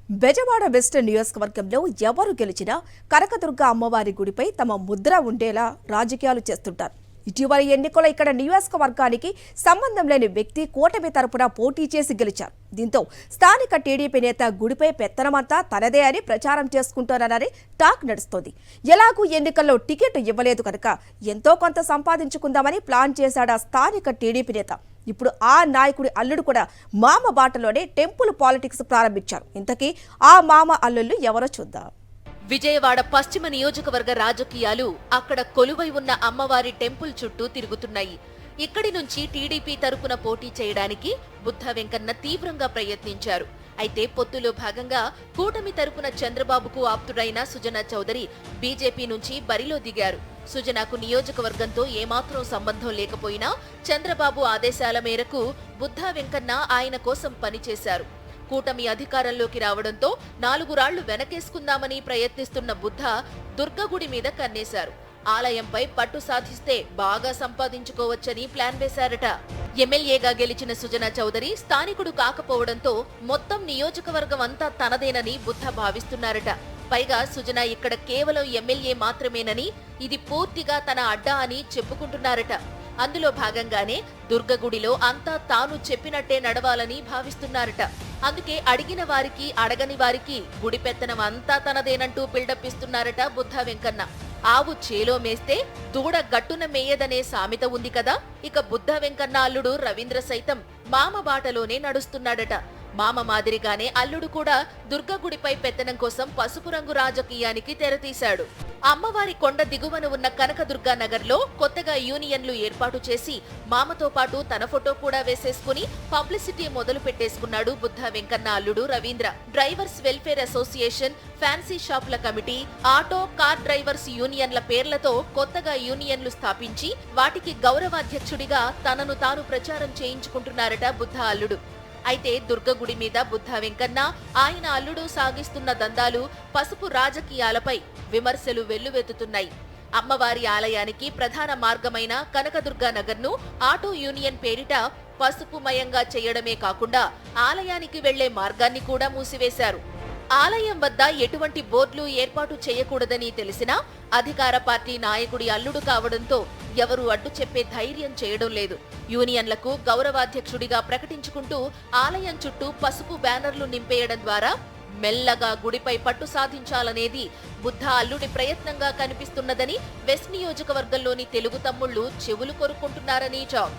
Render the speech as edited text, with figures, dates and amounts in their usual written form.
Bezawada west నియోజకవర్గంలో ఎవరు గెలిచినా కనకదుర్గ అమ్మవారి గుడిపై తమ ముద్ర ఉండేలా రాజకీయాలు చేస్తుంటారు. ఇటీవల ఎన్నికల్లో ఇక్కడ నియోజకవర్గానికి సంబంధం లేని వ్యక్తి కూటమి తరపున పోటీ చేసి గెలిచారు. దీంతో స్థానిక టీడీపీ నేత గుడిపై పెత్తనమంతా తనదే అని ప్రచారం చేసుకుంటారని టాక్ నడుస్తోంది. ఎలాగూ ఎన్నికల్లో టికెట్ ఇవ్వలేదు కనుక ఎంతో కొంత సంపాదించుకుందామని ప్లాన్ చేశాడు ఆ స్థానిక టీడీపీ నేత. ఇప్పుడు ఆ నాయకుడి అల్లుడు కూడా మామ బాటలోనే టెంపుల్ పాలిటిక్స్ ప్రారంభించారు. ఇంతకీ ఆ మామ అల్లుళ్ళు ఎవరో చూద్దాం. విజయవాడ పశ్చిమ నియోజకవర్గ రాజకీయాలు అక్కడ కొలువై ఉన్న అమ్మవారి టెంపుల్ చుట్టూ తిరుగుతున్నాయి. ఇక్కడి నుంచి టీడీపీ తరపున పోటీ చేయడానికి బుద్ధ వెంకన్న తీవ్రంగా ప్రయత్నించారు. అయితే పొత్తులో భాగంగా కూటమి తరపున చంద్రబాబుకు ఆప్తుడైన సుజనా చౌదరి బీజేపీ నుంచి బరిలో దిగారు. సుజనాకు నియోజకవర్గంతో ఏమాత్రం సంబంధం లేకపోయినా చంద్రబాబు ఆదేశాల మేరకు బుద్ధ వెంకన్న ఆయన కోసం పనిచేశారు. కూటమి అధికారంలోకి రావడంతో 4 రాళ్లు వెనకేసుకుందామని ప్రయత్నిస్తున్న బుద్ధ దుర్గగుడి మీద కన్నేశారు. ఆలయంపై పట్టు సాధిస్తే బాగా సంపాదించుకోవచ్చని ప్లాన్ వేశారట. ఎమ్మెల్యేగా గెలిచిన సుజనా చౌదరి స్థానికుడు కాకపోవడంతో మొత్తం నియోజకవర్గం అంతా తనదేనని బుద్ధ భావిస్తున్నారట. పైగా సుజనా ఇక్కడ కేవలం ఎమ్మెల్యే మాత్రమేనని, ఇది పూర్తిగా తన అడ్డా అని చెప్పుకుంటున్నారట. అందులో భాగంగానే దుర్గగుడిలో అంతా తాను చెప్పినట్టే నడవాలని భావిస్తున్నారట. అందుకే అడిగిన వారికి అడగని వారికి గుడి పెత్తనం అంతా తనదేనంటూ బిల్డప్ ఇస్తున్నారట బుద్ధ వెంకన్న. ఆవు చేలో మేస్తే దూడ గట్టున మేయదనే సామెత ఉంది కదా. ఇక బుద్ధ వెంకన్న అల్లుడు రవీంద్ర సైతం మామ బాటలోనే నడుస్తున్నాడట. మామ మాదిరిగానే అల్లుడు కూడా దుర్గగుడిపై పెత్తనం కోసం పసుపు రంగు రాజకీయానికి తెరతీశాడు. అమ్మవారి కొండ దిగువన ఉన్న కనకదుర్గా నగర్లో కొత్తగా యూనియన్లు ఏర్పాటు చేసి మామతో పాటు తన ఫోటో కూడా వేసేసుకుని పబ్లిసిటీ మొదలు పెట్టేసుకున్నాడు బుద్ధ వెంకన్న అల్లుడు Ravindra. Drivers welfare association, fancy షాపుల కమిటీ, ఆటో కార్ డ్రైవర్స్ యూనియన్ల పేర్లతో కొత్తగా యూనియన్లు స్థాపించి వాటికి గౌరవాధ్యక్షుడిగా తనను తాను ప్రచారం చేయించుకుంటున్నారట బుద్ధ అల్లుడు. అయితే దుర్గగుడి మీద బుద్ధ వెంకన్న, ఆయన అల్లుడు సాగిస్తున్న దందాలు, పసుపు రాజకీయాలపై విమర్శలు వెల్లువెత్తుతున్నాయి. అమ్మవారి ఆలయానికి ప్రధాన మార్గమైన కనకదుర్గా నగర్ను ఆటో యూనియన్ పేరిట పసుపుమయంగా చేయడమే కాకుండా ఆలయానికి వెళ్లే మార్గాన్ని కూడా మూసివేశారు. ఆలయం వద్ద ఎటువంటి బోర్డులు ఏర్పాటు చేయకూడదని తెలిసినా అధికార పార్టీ నాయకుడి అల్లుడు కావడంతో ఎవరూ అడ్డు చెప్పే ధైర్యం చేయడం లేదు. యూనియన్లకు గౌరవాధ్యక్షుడిగా ప్రకటించుకుంటూ ఆలయం చుట్టూ పసుపు బ్యానర్లు నింపేయడం ద్వారా మెల్లగా గుడిపై పట్టు సాధించాలనేది బుద్ధ అల్లుడి ప్రయత్నంగా కనిపిస్తున్నదని వెస్ట్ నియోజకవర్గంలోని తెలుగు తమ్ముళ్లు చెవులు కొరుక్కుంటున్నారని టాక్.